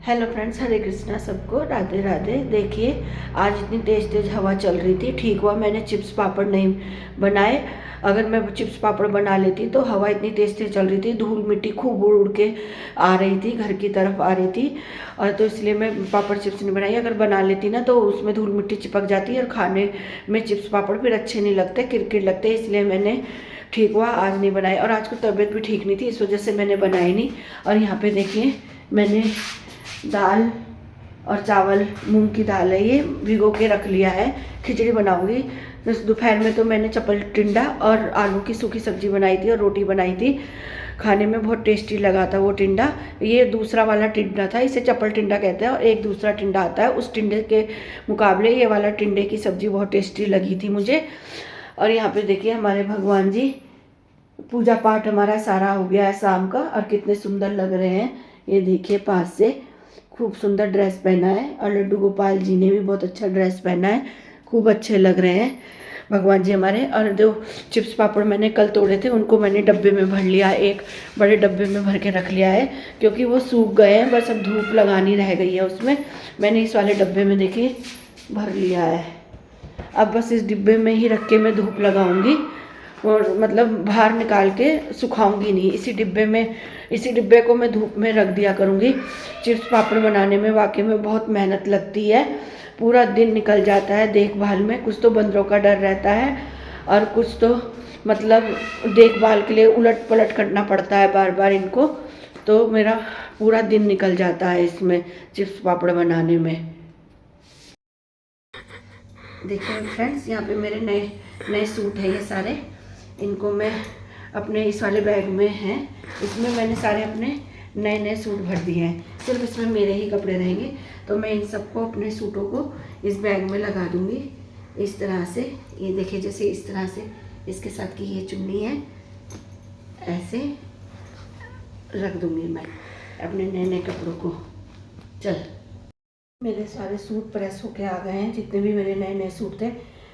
Hello friends, हरे कृष्णा सबको, राधे राधे। देखिए, आज इतनी तेज़ तेज़ हवा चल रही थी, ठीक हुआ मैंने चिप्स पापड़ नहीं बनाए। अगर मैं चिप्स पापड़ बना लेती तो हवा इतनी तेज़ तेज़ चल रही थी, धूल मिट्टी खूब उड़ उड़ के आ रही थी, घर की तरफ आ रही थी। और तो इसलिए मैं पापड़ चिप्स नहीं बनाई। अगर बना लेती ना तो उसमें धूल मिट्टी चिपक जाती है और खाने में चिप्स पापड़ फिर अच्छे नहीं लगते, किरकिर लगते। इसलिए मैंने ठीक हुआ आज नहीं बनाए। और आज को तबीयत भी ठीक नहीं थी, इस वजह से मैंने बनाई नहीं। और यहाँ पे देखिए, मैंने दाल और चावल, मूंग की दाल है ये, भिगो के रख लिया है। खिचड़ी बनाऊंगी। दोपहर में तो मैंने चपल टिंडा और आलू की सूखी सब्जी बनाई थी और रोटी बनाई थी। खाने में बहुत टेस्टी लगा था वो टिंडा। ये दूसरा वाला टिंडा था, इसे चपल टिंडा कहते हैं। और एक दूसरा टिंडा आता है, उस टिंडे के मुकाबले ये वाला टिंडे की सब्जी बहुत टेस्टी लगी थी मुझे। और यहाँ पे देखिए, हमारे भगवान जी, पूजा पाठ हमारा सारा हो गया है शाम का, और कितने सुंदर लग रहे हैं। ये देखिए, पास से खूब सुंदर ड्रेस पहना है। और लड्डू गोपाल जी ने भी बहुत अच्छा ड्रेस पहना है, खूब अच्छे लग रहे हैं भगवान जी हमारे। और जो चिप्स पापड़ मैंने कल तोड़े थे, उनको मैंने डब्बे में भर लिया, एक बड़े डब्बे में भर के रख लिया है, क्योंकि वो सूख गए हैं, बस अब धूप लगानी रह गई है उसमें। मैंने इस वाले डब्बे में देखिए भर लिया है। अब बस इस डिब्बे में ही रख के मैं धूप लगाऊंगी, और मतलब बाहर निकाल के सुखाऊंगी नहीं, इसी डिब्बे को मैं धूप में रख दिया करूँगी। चिप्स पापड़ बनाने में वाकई में बहुत मेहनत लगती है, पूरा दिन निकल जाता है देखभाल में। कुछ तो बंदरों का डर रहता है, और कुछ तो मतलब देखभाल के लिए उलट पलट करना पड़ता है बार बार इनको। तो मेरा पूरा दिन निकल जाता है इसमें, चिप्स पापड़ बनाने में। देखिए फ्रेंड्स, यहाँ पे मेरे नए नए सूट है ये सारे। इनको मैं अपने इस वाले बैग में हैं, इसमें मैंने सारे अपने नए नए सूट भर दिए हैं। सिर्फ इसमें मेरे ही कपड़े रहेंगे, तो मैं इन सबको, अपने सूटों को इस बैग में लगा दूंगी इस तरह से। ये देखिए, जैसे इस तरह से इसके साथ की ये चुन्नी है, ऐसे रख दूंगी मैं अपने नए नए कपड़ों को। चल, मेरे सारे सूट प्रेस होके आ गए हैं, जितने भी मेरे नए नए सूट थे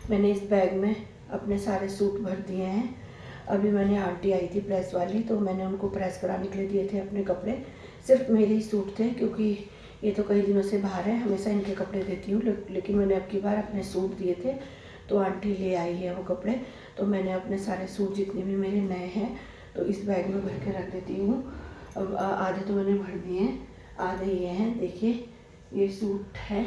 मैंने इस बैग में अपने सारे सूट भर दिए हैं। अभी मैंने आंटी आई थी प्रेस वाली, तो मैंने उनको प्रेस कराने के लिए दिए थे अपने कपड़े। सिर्फ मेरे ही सूट थे, क्योंकि ये तो कई दिनों से बाहर है, हमेशा इनके कपड़े देती हूँ, लेकिन मैंने अब की बार अपने सूट दिए थे, तो आंटी ले आई है वो कपड़े। तो मैंने अपने सारे सूट जितने भी मेरे नए हैं तो इस बैग में भर के रख देती हूँ। अब आधे तो मैंने भर दिए हैं, आधे ये हैं। देखिए, ये सूट है,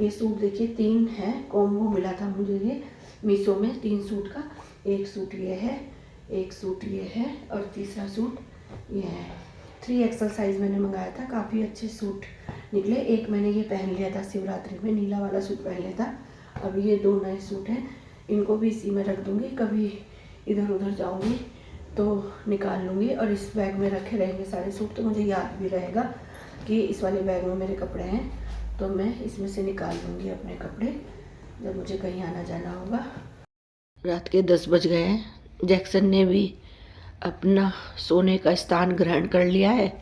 ये सूट देखिए 3 है, कॉम्बो मिला था मुझे ये मीशो में 3 सूट का। एक सूट ये है, एक सूट ये है, और तीसरा सूट ये है। 3XL साइज़ मैंने मंगाया था, काफ़ी अच्छे सूट निकले। एक मैंने ये पहन लिया था शिवरात्रि में, नीला वाला सूट पहन लिया था। अब ये 2 नए सूट हैं, इनको भी इसी में रख दूँगी। कभी इधर उधर जाऊँगी तो निकाल लूँगी, और इस बैग में रखे रहेंगे सारे सूट, तो मुझे याद भी रहेगा कि इस वाले बैग में मेरे कपड़े हैं। तो मैं इसमें से निकाल लूँगी अपने कपड़े जब मुझे कहीं आना जाना होगा। रात के 10 बज गए हैं। जैक्सन ने भी अपना सोने का स्थान ग्रहण कर लिया है।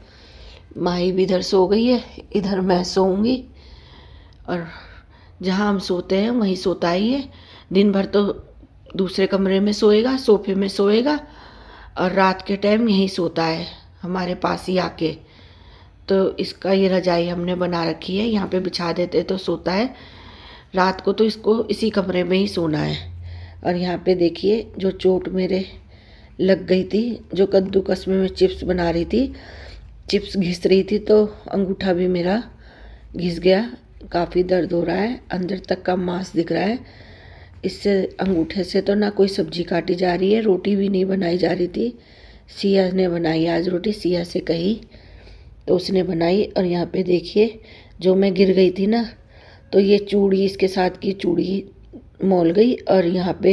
माही भी इधर सो गई है, इधर मैं सोऊंगी, और जहाँ हम सोते हैं वहीं सोता ही है। दिन भर तो दूसरे कमरे में सोएगा, सोफे में सोएगा, और रात के टाइम यहीं सोता है हमारे पास ही आके। तो इसका ये रजाई हमने बना रखी है, यहाँ पे बिछा देते तो सोता है। रात को तो इसको इसी कमरे में ही सोना है। और यहाँ पे देखिए, जो चोट मेरे लग गई थी, जो कद्दूकस में मैं चिप्स बना रही थी, चिप्स घिस रही थी, तो अंगूठा भी मेरा घिस गया। काफ़ी दर्द हो रहा है, अंदर तक का मांस दिख रहा है। इससे अंगूठे से तो ना कोई सब्जी काटी जा रही है, रोटी भी नहीं बनाई जा रही थी। सिया ने बनाई आज रोटी, सिया से कही तो उसने बनाई। और यहाँ पे देखिए, जो मैं गिर गई थी ना, तो ये चूड़ी, इसके साथ की चूड़ी मोल गई, और यहाँ पे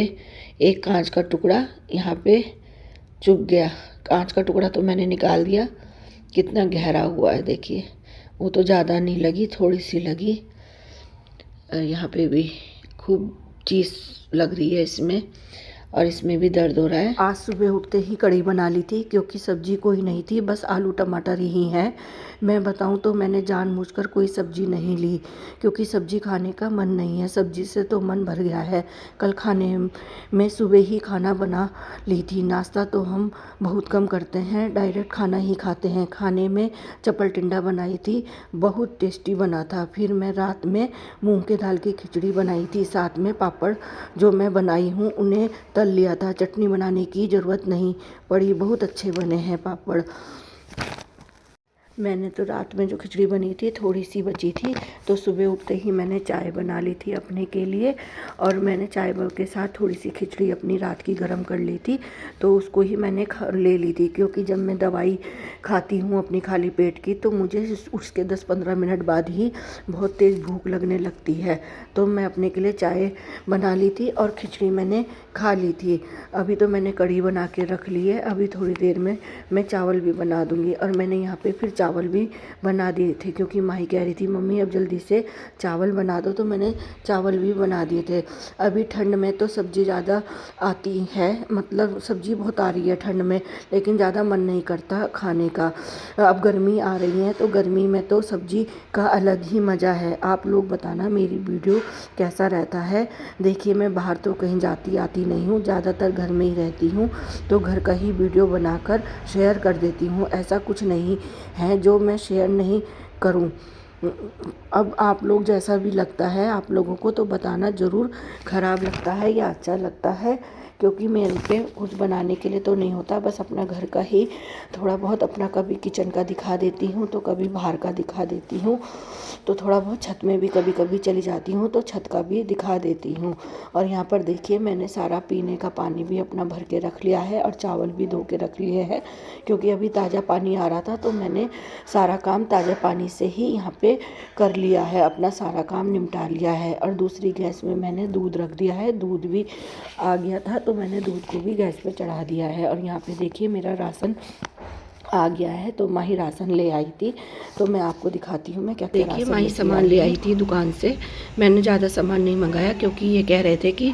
एक कांच का टुकड़ा यहाँ पे चुभ गया। कांच का टुकड़ा तो मैंने निकाल दिया, कितना गहरा हुआ है देखिए। वो तो ज़्यादा नहीं लगी, थोड़ी सी लगी। यहाँ पे भी खूब चीज़ लग रही है इसमें, और इसमें भी दर्द हो रहा है। आज सुबह उठते ही कढ़ी बना ली थी, क्योंकि सब्जी कोई नहीं थी, बस आलू टमाटर ही हैं। मैं बताऊं तो मैंने जानबूझकर कोई सब्ज़ी नहीं ली, क्योंकि सब्ज़ी खाने का मन नहीं है। सब्ज़ी से तो मन भर गया है। कल खाने में सुबह ही खाना बना ली थी। नाश्ता तो हम बहुत कम करते हैं, डायरेक्ट खाना ही खाते हैं। खाने में चपल टिंडा बनाई थी, बहुत टेस्टी बना था। फिर मैं रात में मूंग के दाल की खिचड़ी बनाई थी, साथ में पापड़ जो मैं बनाई हूँ उन्हें तल लिया था। चटनी बनाने की ज़रूरत नहीं पड़ी, बहुत अच्छे बने हैं पापड़। मैंने तो रात में जो खिचड़ी बनी थी थोड़ी सी बची थी, तो सुबह उठते ही मैंने चाय बना ली थी अपने के लिए, और मैंने चाय के साथ थोड़ी सी खिचड़ी अपनी रात की गर्म कर ली थी, तो उसको ही मैंने ले ली थी। क्योंकि जब मैं दवाई खाती हूँ अपनी खाली पेट की, तो मुझे उसके 10-15 मिनट बाद ही बहुत तेज़ भूख लगने लगती है। तो मैं अपने के लिए चाय बना ली थी और खिचड़ी मैंने खा ली थी। अभी तो मैंने कढ़ी बना के रख ली है, अभी थोड़ी देर में मैं चावल भी बना दूँगी। और मैंने यहाँ पे फिर चावल भी बना दिए थे, क्योंकि माही कह रही थी मम्मी अब जल्दी से चावल बना दो, तो मैंने चावल भी बना दिए थे। अभी ठंड में तो सब्ज़ी ज़्यादा आती है, मतलब सब्ज़ी बहुत आ रही है ठंड में, लेकिन ज़्यादा मन नहीं करता खाने का। अब गर्मी आ रही है, तो गर्मी में तो सब्ज़ी का अलग ही मज़ा है। आप लोग बताना मेरी वीडियो कैसा रहता है। देखिए मैं बाहर तो कहीं जाती आती नहीं हूँ, ज़्यादातर घर में ही रहती हूँ, तो घर का ही वीडियो बनाकर शेयर कर देती हूँ। ऐसा कुछ नहीं है जो मैं शेयर नहीं करूँ। अब आप लोग जैसा भी लगता है आप लोगों को तो बताना ज़रूर, ख़राब लगता है या अच्छा लगता है, क्योंकि मेरे पे कुछ बनाने के लिए तो नहीं होता, बस अपना घर का ही थोड़ा बहुत अपना कभी किचन का दिखा देती हूँ तो कभी बाहर का दिखा देती हूँ, तो थोड़ा बहुत छत में भी कभी कभी चली जाती हूँ तो छत का भी दिखा देती हूँ। और यहाँ पर देखिए मैंने सारा पीने का पानी भी अपना भर के रख लिया है और चावल भी धो के रख लिए हैं, क्योंकि अभी ताज़ा पानी आ रहा था, तो मैंने सारा काम ताज़ा पानी से ही यहाँ पे कर लिया है, अपना सारा काम निपटा लिया है। और दूसरी गैस में मैंने दूध रख दिया है, दूध भी आ गया था तो मैंने दूध को भी गैस पे चढ़ा दिया है। और यहाँ पे देखिए मेरा राशन आ गया है, तो माही राशन ले आई थी, तो मैं आपको दिखाती हूँ मैं क्या क्या देखिए माही सामान ले आई थी दुकान से। मैंने ज़्यादा सामान नहीं मंगाया, क्योंकि ये कह रहे थे कि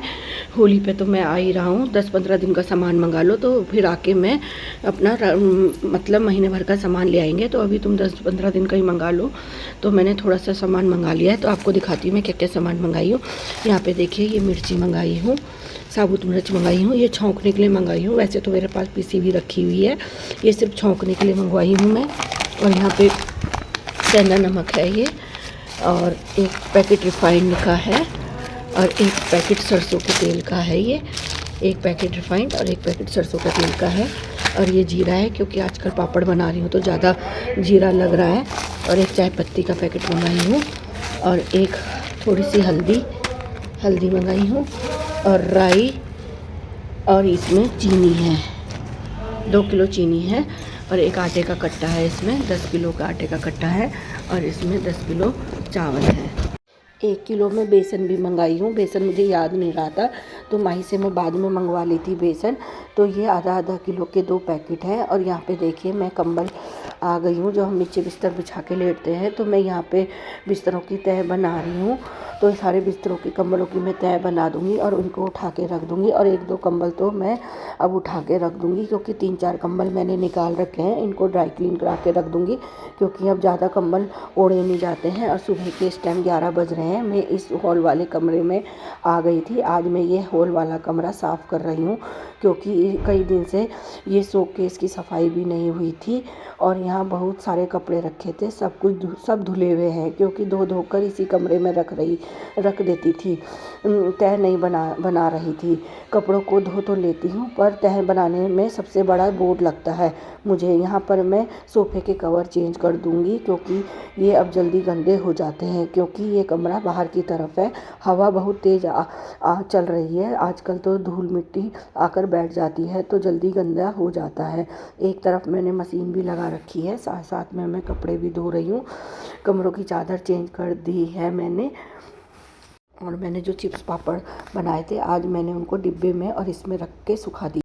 होली पे तो मैं आ ही रहा हूँ, 10-15 दिन का सामान मंगा लो, तो फिर आके मैं अपना मतलब महीने भर का सामान ले आएंगे, तो अभी तुम 10-15 दिन का ही मंगा लो। तो मैंने थोड़ा सा सामान मंगा लिया है, तो आपको दिखाती हूँ मैं क्या क्या सामान मंगाई हूँ। यहाँ पर देखिए ये मिर्ची मंगाई हूँ, साबुत मिर्च मंगाई हूँ, ये छौंकने के लिए मंगाई हूँ, वैसे तो मेरे पास पीसी भी रखी हुई है, ये सिर्फ छौंकने के लिए मंगवाई हूँ मैं। और यहाँ पे सेंधा नमक है ये, और एक पैकेट रिफाइंड का है, और एक पैकेट सरसों के तेल का है ये, एक पैकेट रिफाइंड और एक पैकेट सरसों का तेल का है। और ये जीरा है, क्योंकि आजकल पापड़ बना रही हूँ तो ज़्यादा जीरा लग रहा है। और एक चाय पत्ती का पैकेट मंगाई हूँ, और एक थोड़ी सी हल्दी मंगाई हूँ, और राई, और इसमें चीनी है, 2 किलो चीनी है, और एक आटे का कट्टा है, इसमें 10 किलो का आटे का कट्टा है, और इसमें 10 किलो चावल है। 1 किलो में बेसन भी मंगाई हूँ, बेसन मुझे याद नहीं रहा था तो माही से मैं बाद में मंगवा ली थी बेसन। तो ये आधा किलो के 2 पैकेट हैं। और यहाँ पे देखिए मैं कंबल आ गई हूँ, जो हम नीचे बिस्तर बिछा के लेटते हैं, तो मैं यहाँ पे बिस्तरों की तह बना रही हूँ। तो सारे बिस्तरों की कंबलों की मैं तह बना दूँगी और उनको उठा के रख दूँगी, और 1-2 कंबल तो मैं अब उठा के रख दूँगी, क्योंकि 3-4 कंबल मैंने निकाल रखे हैं, इनको ड्राई क्लीन करा के रख दूँगी, क्योंकि अब ज़्यादा कंबल ओढ़े नहीं जाते हैं। और सुबह के इस टाइम 11 बज रहे हैं, मैं इस हॉल वाले कमरे में आ गई थी। आज मैं ये हॉल वाला कमरा साफ़ कर रही हूँ, क्योंकि कई दिन से ये शोकेस की सफाई भी नहीं हुई थी, और यहाँ बहुत सारे कपड़े रखे थे, सब धुले हुए हैं, क्योंकि धोकर इसी कमरे में रख देती थी। तह नहीं बना रही थी। कपड़ों को धो तो लेती हूँ, पर तह बनाने में सबसे बड़ा बोझ लगता है मुझे। यहाँ पर मैं सोफ़े के कवर चेंज कर दूँगी, क्योंकि ये अब जल्दी गंदे हो जाते हैं, क्योंकि ये कमरा बाहर की तरफ है, हवा बहुत तेज़ चल रही है आजकल, तो धूल मिट्टी आकर बैठ जाती है तो जल्दी गंदा हो जाता है। एक तरफ मैंने मशीन भी लगा रखी है, साथ साथ में मैं कपड़े भी धो रही हूँ। कमरों की चादर चेंज कर दी है मैंने। और मैंने जो चिप्स पापड़ बनाए थे आज मैंने उनको डिब्बे में और इसमें रख के सुखा दिया।